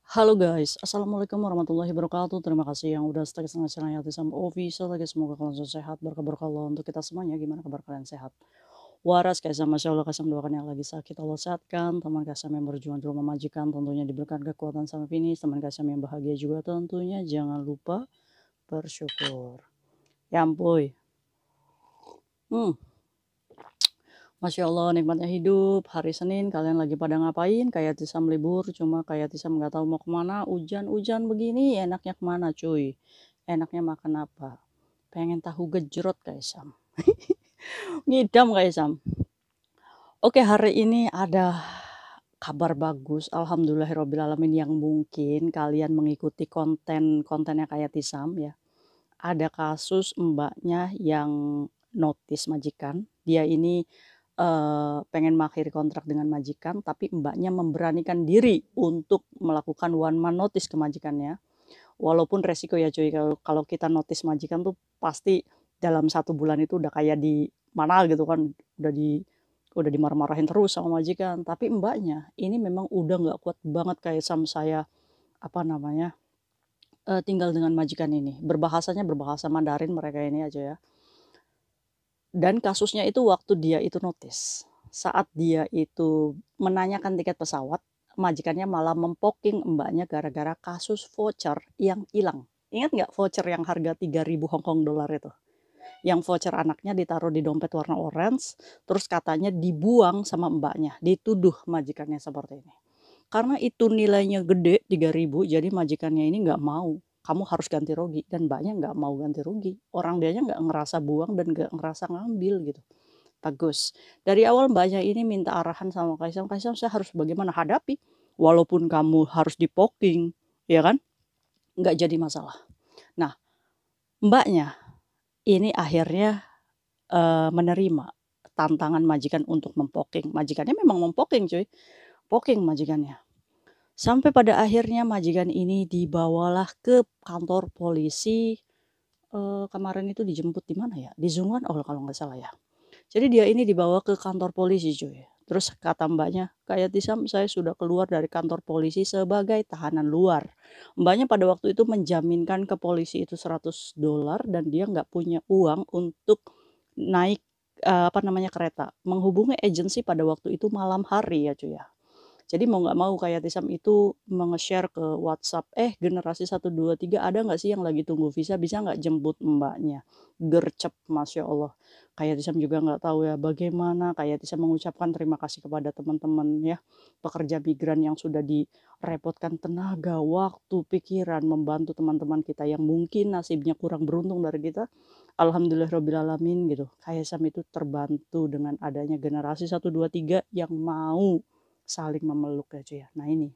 Halo guys, assalamualaikum warahmatullahi wabarakatuh. Terima kasih yang udah stay sama channel Yatisam Official lagi. Semoga kalian selalu sehat, berkah Allah untuk kita semuanya. Gimana kabar kalian sehat? Waras kaisam, masya Allah, kasam doakan yang lagi sakit Allah sehatkan. Teman kasam yang berjuang di rumah majikan tentunya diberikan kekuatan sampai finish. Teman kasam yang bahagia juga tentunya jangan lupa bersyukur. Ya ampun. Hmm. Masya Allah, nikmatnya hidup. Hari Senin kalian lagi pada ngapain? Kayak Tisam libur, cuma kayak Tisam nggak tahu mau kemana. Hujan-hujan begini, enaknya kemana cuy? Enaknya makan apa? Pengen tahu gejrot kayak Sam. Ngidam kayak Sam. Oke, hari ini ada kabar bagus. Alhamdulillahirobbilalamin yang mungkin kalian mengikuti konten-kontennya kayak Tisam ya. Ada kasus mbaknya yang notice majikan. Dia ini pengen mengakhiri kontrak dengan majikan, tapi mbaknya memberanikan diri untuk melakukan one man notice ke majikannya. Walaupun resiko ya cuy, kalau kita notice majikan tuh pasti dalam 1 bulan itu udah kayak di mana gitu kan, udah dimarah-marahin terus sama majikan. Tapi mbaknya ini memang udah nggak kuat banget kayak sama saya, apa namanya, tinggal dengan majikan ini. Berbahasa Mandarin mereka ini aja ya. Dan kasusnya itu waktu dia itu notice, saat dia itu menanyakan tiket pesawat, majikannya malah mempoking mbaknya gara-gara kasus voucher yang hilang. Ingat nggak voucher yang harga 3.000 Hongkong dolar itu? Yang voucher anaknya ditaruh di dompet warna orange, terus katanya dibuang sama mbaknya, dituduh majikannya seperti ini. Karena itu nilainya gede 3.000, jadi majikannya ini nggak mau. Kamu harus ganti rugi, dan mbaknya nggak mau ganti rugi. Orang dianya nggak ngerasa buang dan nggak ngerasa ngambil gitu. Bagus. Dari awal mbaknya ini minta arahan sama Kaisang, Kaisang saya harus bagaimana hadapi. Walaupun kamu harus dipoking, ya kan? Nggak jadi masalah. Nah, mbaknya ini akhirnya menerima tantangan majikan untuk mempoking. Majikannya memang mempoking cuy. Poking majikannya. Sampai pada akhirnya majikan ini dibawalah ke kantor polisi. Kemarin itu dijemput di mana ya? Di Zunguan oh kalau nggak salah ya. Jadi dia ini dibawa ke kantor polisi cuy. Terus kata mbaknya, kayak Tisam saya sudah keluar dari kantor polisi sebagai tahanan luar. Mbaknya pada waktu itu menjaminkan ke polisi itu $100 dan dia nggak punya uang untuk naik apa namanya kereta. Menghubungi agensi pada waktu itu malam hari ya cuy ya. Jadi mau nggak mau kayak Tisam itu share ke WhatsApp, generasi 1, 2, 3 ada nggak sih yang lagi tunggu visa, bisa nggak jemput mbaknya? Gercep, Masya Allah. Kayak Tisam juga nggak tahu ya bagaimana kayak Tisam mengucapkan terima kasih kepada teman-teman ya, pekerja migran yang sudah direpotkan tenaga, waktu, pikiran, membantu teman-teman kita yang mungkin nasibnya kurang beruntung dari kita. Alhamdulillahirobbilalamin gitu. Kayak Tisam itu terbantu dengan adanya generasi 1, 2, 3 yang mau saling memeluk ya cuy ya. Nah ini.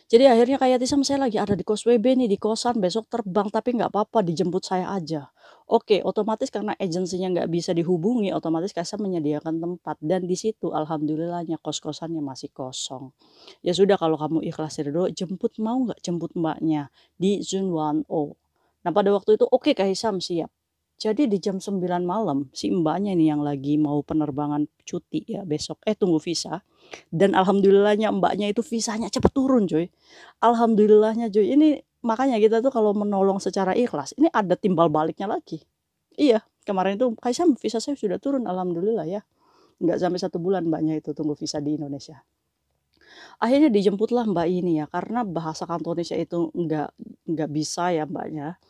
Jadi akhirnya kayak Tisam saya lagi ada di kos WB nih di kosan besok terbang tapi nggak apa-apa dijemput saya aja. Oke otomatis karena agensinya nggak bisa dihubungi otomatis Kaisar menyediakan tempat dan di situ alhamdulillahnya kos-kosannya masih kosong. Ya sudah kalau kamu ikhlas ridho jemput mau nggak jemput mbaknya di Zunwan O. Nah pada waktu itu oke Kaisam siap. Jadi di jam 9 malam si mbaknya ini yang lagi mau penerbangan cuti ya besok tunggu visa dan alhamdulillahnya mbaknya itu visanya cepet turun cuy. Alhamdulillahnya cuy, ini makanya kita tuh kalau menolong secara ikhlas, ini ada timbal baliknya lagi. Iya, kemarin itu Kaisam visa saya sudah turun alhamdulillah ya. Nggak sampai 1 bulan mbaknya itu tunggu visa di Indonesia. Akhirnya dijemputlah mbak ini ya, karena bahasa Kantonisnya itu nggak bisa ya mbaknya.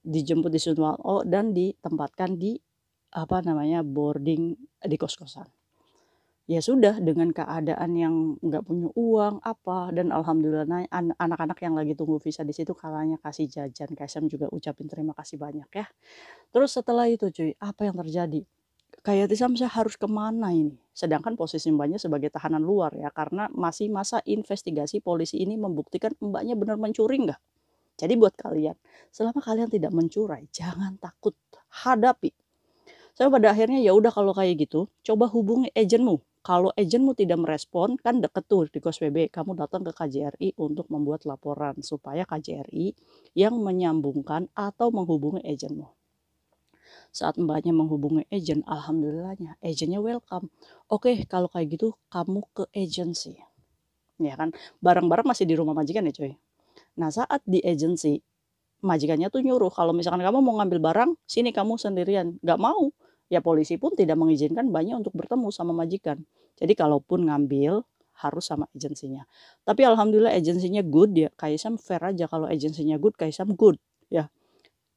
Dijemput di Sunwalo dan ditempatkan di apa namanya boarding di kos-kosan. Ya sudah dengan keadaan yang nggak punya uang apa dan alhamdulillah anak-anak yang lagi tunggu visa di situ kalanya kasih jajan, Kaisam juga ucapin terima kasih banyak ya. Terus setelah itu cuy, apa yang terjadi? Kayak Tisam saya harus kemana ini? Sedangkan posisi mbaknya sebagai tahanan luar ya, karena masih masa investigasi polisi ini membuktikan mbaknya benar mencuri nggak. Jadi buat kalian, selama kalian tidak mencuri, jangan takut, hadapi. Saya pada akhirnya ya udah kalau kayak gitu, coba hubungi agenmu. Kalau agenmu tidak merespon, kan deket tuh di kos WB, kamu datang ke KJRI untuk membuat laporan supaya KJRI yang menyambungkan atau menghubungi agenmu. Saat mbaknya menghubungi agen, alhamdulillahnya agennya welcome. Oke, kalau kayak gitu kamu ke agensi. ya kan. Barang-barang masih di rumah majikan ya cuy. Nah saat di agensi, majikannya tuh nyuruh kalau misalkan kamu mau ngambil barang, sini kamu sendirian, nggak mau. Ya polisi pun tidak mengizinkan Mbaknya untuk bertemu sama majikan. Jadi kalaupun ngambil, harus sama agensinya. Tapi alhamdulillah agensinya good ya, Kaisam fair aja kalau agensinya good, Kaisam good ya.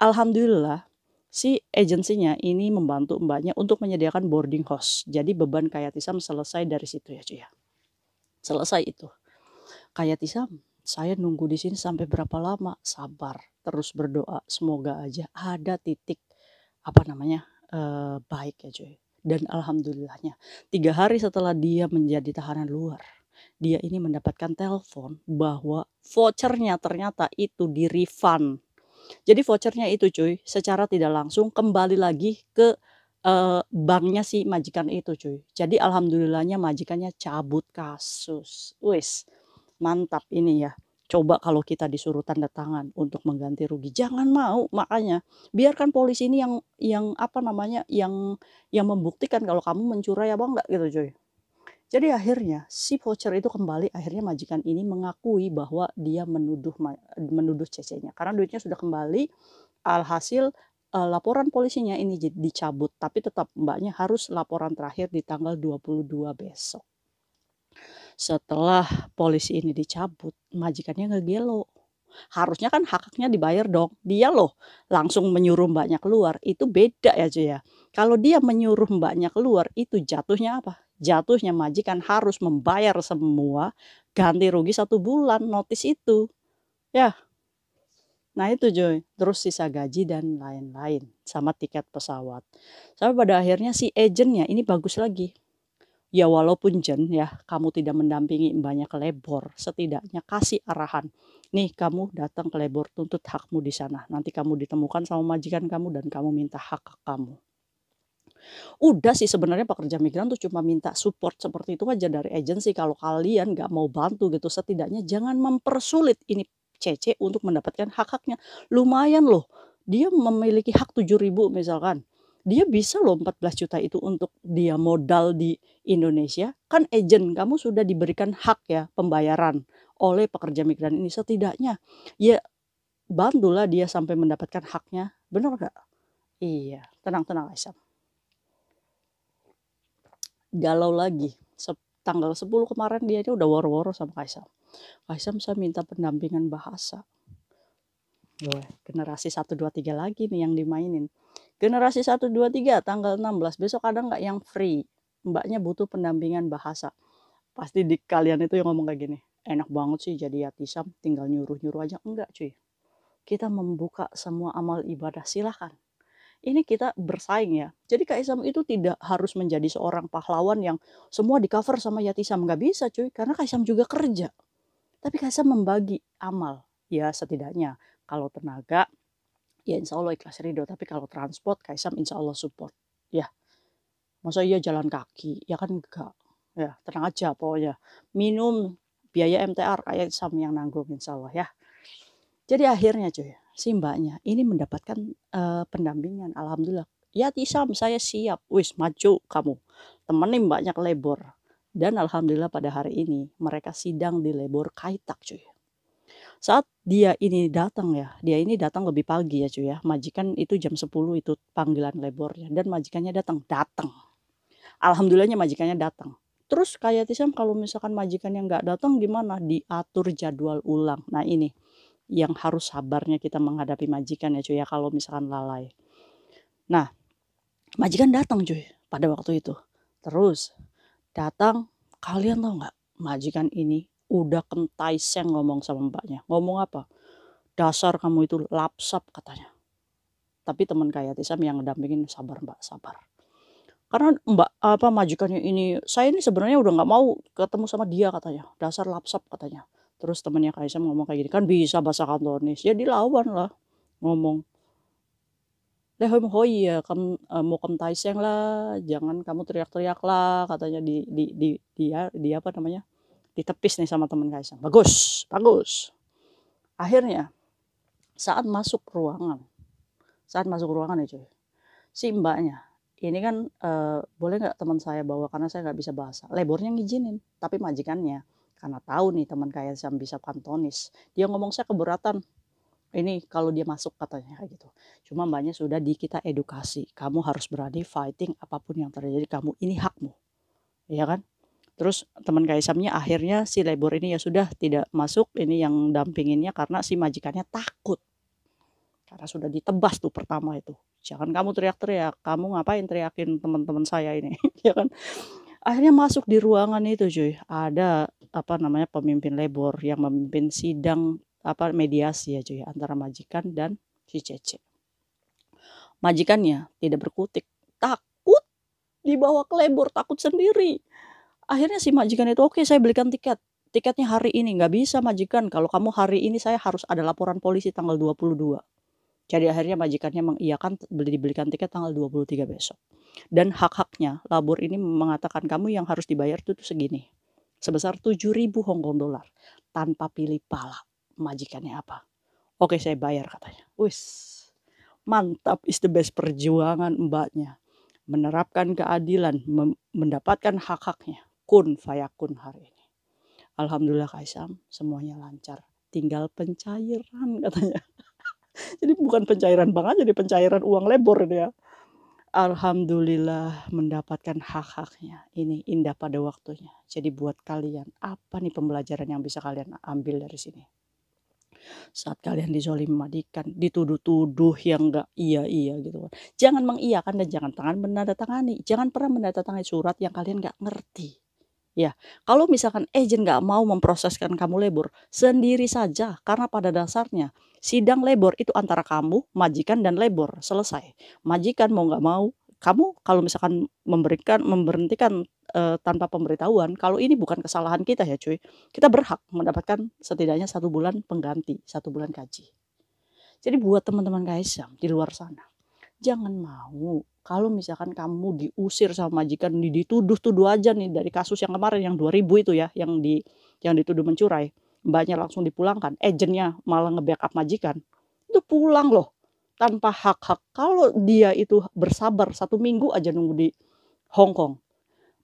Alhamdulillah si agensinya ini membantu Mbaknya untuk menyediakan boarding house. Jadi beban Kayatisam selesai dari situ ya cuy ya. Selesai itu. Kayatisam, saya nunggu di sini sampai berapa lama? Sabar, terus berdoa. Semoga aja ada titik apa namanya baik ya cuy. Dan alhamdulillahnya 3 hari setelah dia menjadi tahanan luar, dia ini mendapatkan telepon bahwa vouchernya ternyata itu di refund. Jadi vouchernya itu cuy, secara tidak langsung kembali lagi ke banknya si majikan itu cuy. Jadi alhamdulillahnya majikannya cabut kasus. Wis, mantap ini ya. Coba kalau kita disuruh tanda tangan untuk mengganti rugi, jangan mau. Makanya biarkan polisi ini yang apa namanya, yang membuktikan kalau kamu mencuri apa enggak gitu cuy. Jadi akhirnya si voucher itu kembali, akhirnya majikan ini mengakui bahwa dia menuduh CC-nya karena duitnya sudah kembali. Alhasil laporan polisinya ini dicabut, tapi tetap Mbaknya harus laporan terakhir di tanggal 22 besok. Setelah polisi ini dicabut, majikannya ngegelo. Harusnya kan hak-haknya dibayar dong. Dia loh langsung menyuruh Mbaknya keluar, itu beda ya cuy ya. Kalau dia menyuruh Mbaknya keluar, itu jatuhnya apa? Jatuhnya majikan harus membayar semua ganti rugi 1 bulan notis itu. Ya, nah itu cuy. Terus sisa gaji dan lain-lain sama tiket pesawat. Sampai pada akhirnya si agentnya ini bagus lagi. Ya walaupun Jen ya, kamu tidak mendampingi Mbaknya ke Lebor, setidaknya kasih arahan. Nih kamu datang ke Lebor, tuntut hakmu di sana. Nanti kamu ditemukan sama majikan kamu dan kamu minta hak kamu. Udah sih sebenarnya pekerja migran tuh cuma minta support seperti itu aja dari agensi. Kalau kalian nggak mau bantu gitu, setidaknya jangan mempersulit ini CC untuk mendapatkan hak-haknya. Lumayan loh, dia memiliki hak 7.000 misalkan. Dia bisa loh 14 juta itu untuk dia modal di Indonesia. Kan agent kamu sudah diberikan hak ya pembayaran oleh pekerja migran ini. Setidaknya ya bantulah dia sampai mendapatkan haknya. Benar nggak? Iya, tenang-tenang Aisyah. Galau lagi. Tanggal 10 kemarin dia udah woro-woro sama Kaisam. Kaisam saya minta pendampingan bahasa. Wah, generasi 1, 2, 3 lagi nih yang dimainin. Generasi 1, 2, 3 tanggal 16 besok ada nggak yang free? Mbaknya butuh pendampingan bahasa. Pasti di kalian itu yang ngomong kayak gini. Enak banget sih jadi yatisam tinggal nyuruh-nyuruh aja. Enggak cuy. Kita membuka semua amal ibadah silahkan. Ini kita bersaing ya. Jadi Kaisam itu tidak harus menjadi seorang pahlawan yang semua di cover sama Yatisam. Nggak bisa cuy, karena Kaisam juga kerja. Tapi Kaisam membagi amal. Ya setidaknya kalau tenaga, ya insya Allah ikhlas ridho. Tapi kalau transport, Kaisam insya Allah support. Ya, masa iya jalan kaki? Ya kan enggak. Ya tenang aja pokoknya. Minum, biaya MTR Kaisam yang nanggung insya Allah ya. Jadi akhirnya cuy, si Mbaknya ini mendapatkan pendampingan. Alhamdulillah. Ya Tisam saya siap. Wis maju kamu. Temenin Mbaknya ke Lebor. Dan alhamdulillah pada hari ini mereka sidang di Lebor Kaitak cuy. Saat dia ini datang ya, dia ini datang lebih pagi ya cuy ya. Majikan itu jam 10 itu panggilan Lebornya dan majikannya datang. Alhamdulillahnya majikannya datang. Terus kayak Tisam kalau misalkan majikan yang nggak datang gimana? Diatur jadwal ulang. Nah ini yang harus sabarnya kita menghadapi majikan ya cuy ya kalau misalkan lalai. Nah, majikan datang cuy pada waktu itu. Terus datang, kalian tahu nggak majikan ini udah kentai seng ngomong sama Mbaknya. Ngomong apa? Dasar kamu itu lapsap katanya. Tapi teman kayak Tisam yang ngedampingin sabar Mbak, sabar. Karena Mbak apa majikannya ini, saya ini sebenarnya udah nggak mau ketemu sama dia katanya. Dasar lapsap katanya. Terus temennya Kaisam ngomong kayak gini, kan bisa bahasa Kantonis. Ya dilawan lah. Ngomong. Lehom hoi ya, mau kentai seng lah, jangan kamu teriak-teriak lah, katanya di apa namanya, ditepis nih sama teman Kaisang. Bagus, bagus. Akhirnya saat masuk ruangan ya cuy, si Mbaknya ini kan boleh nggak teman saya bawa karena saya nggak bisa bahasa. Lebornya ngizinin, tapi majikannya Karena tahu nih teman Kak Yasam bisa kantonis. Dia ngomong, "Saya keberatan ini kalau dia masuk," katanya kayak gitu. Cuma Mbaknya sudah kita edukasi, "Kamu harus berani fighting apapun yang terjadi kamu, ini hakmu." Ya kan? Terus teman Kaisamnya akhirnya si labor ini ya sudah tidak masuk, ini yang dampinginnya karena si majikannya takut. Karena sudah ditebas tuh pertama itu. "Jangan kamu teriak-teriak, kamu ngapain teriakin teman-teman saya ini?" Ya kan. Akhirnya masuk di ruangan itu cuy, ada apa namanya, pemimpin labor yang memimpin sidang apa, mediasi ya cuy, antara majikan dan si Cece. Majikannya tidak berkutik, takut dibawa ke labor, takut sendiri. Akhirnya si majikan itu, "Oke, saya belikan tiket. Tiketnya hari ini." "Nggak bisa majikan, kalau kamu hari ini saya harus ada laporan polisi tanggal 22." Jadi akhirnya majikannya mengiyakan dibelikan tiket tanggal 23 besok. Dan hak-haknya labor ini mengatakan, "Kamu yang harus dibayar itu tuh segini, sebesar 7.000 Hong Kong dollar tanpa pilih pala." Majikannya apa? "Oke, saya bayar," katanya. Wis, mantap, is the best perjuangan Mbaknya. Menerapkan keadilan, mendapatkan hak-haknya. Kun fayakun hari ini. Alhamdulillah Kaisam, semuanya lancar. Tinggal pencairan katanya. Jadi bukan pencairan bank aja, jadi pencairan uang labor ini ya. Alhamdulillah mendapatkan hak-haknya. Ini indah pada waktunya. Jadi buat kalian, apa nih pembelajaran yang bisa kalian ambil dari sini? Saat kalian dizolimi majikan, dituduh-tuduh yang enggak iya-iya gitu kan. Jangan mengiyakan dan jangan menandatangani. Jangan pernah menandatangani surat yang kalian nggak ngerti. Ya, kalau misalkan agen nggak mau memproseskan kamu labor, sendiri saja. Karena pada dasarnya sidang labor itu antara kamu, majikan, dan labor, selesai. Majikan mau nggak mau, kamu kalau misalkan memberhentikan tanpa pemberitahuan, kalau ini bukan kesalahan kita ya cuy, kita berhak mendapatkan setidaknya 1 bulan pengganti, 1 bulan gaji. Jadi buat teman-teman Kaisang di luar sana, jangan mau kalau misalkan kamu diusir sama majikan, dituduh-tuduh aja nih dari kasus yang kemarin yang 2000 itu ya, yang dituduh mencuri, Mbaknya langsung dipulangkan, agennya malah nge-backup majikan, itu pulang loh tanpa hak-hak. Kalau dia itu bersabar 1 minggu aja nunggu di Hong Kong,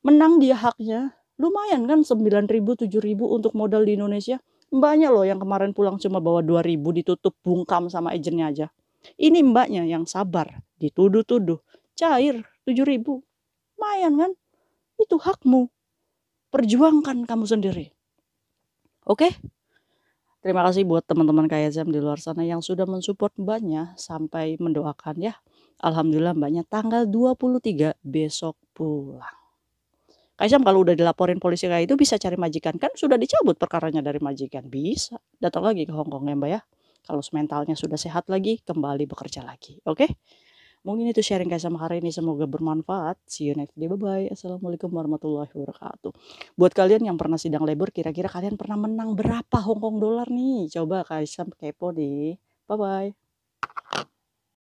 menang dia haknya, lumayan kan 9.000, 7.000 untuk modal di Indonesia. Mbaknya loh yang kemarin pulang cuma bawa 2.000 ditutup bungkam sama agennya aja. Ini Mbaknya yang sabar, dituduh-tuduh, cair 7.000. Lumayan kan? Itu hakmu. Perjuangkan kamu sendiri. Oke? Terima kasih buat teman-teman KSM di luar sana yang sudah mensupport Mbaknya sampai mendoakan ya. Alhamdulillah Mbaknya tanggal 23 besok pulang. KSM kalau udah dilaporin polisi kayak itu bisa cari majikan, kan sudah dicabut perkaranya dari majikan, bisa datang lagi ke Hong Kong ya Mbak ya. Kalau mentalnya sudah sehat lagi, kembali bekerja lagi. Oke? Mungkin itu sharing KSM hari ini, semoga bermanfaat. See you next day, bye-bye. Assalamualaikum warahmatullahi wabarakatuh. Buat kalian yang pernah sidang labor, kira-kira kalian pernah menang berapa Hong Kong dollar nih? Coba KSM kepo deh. Bye-bye.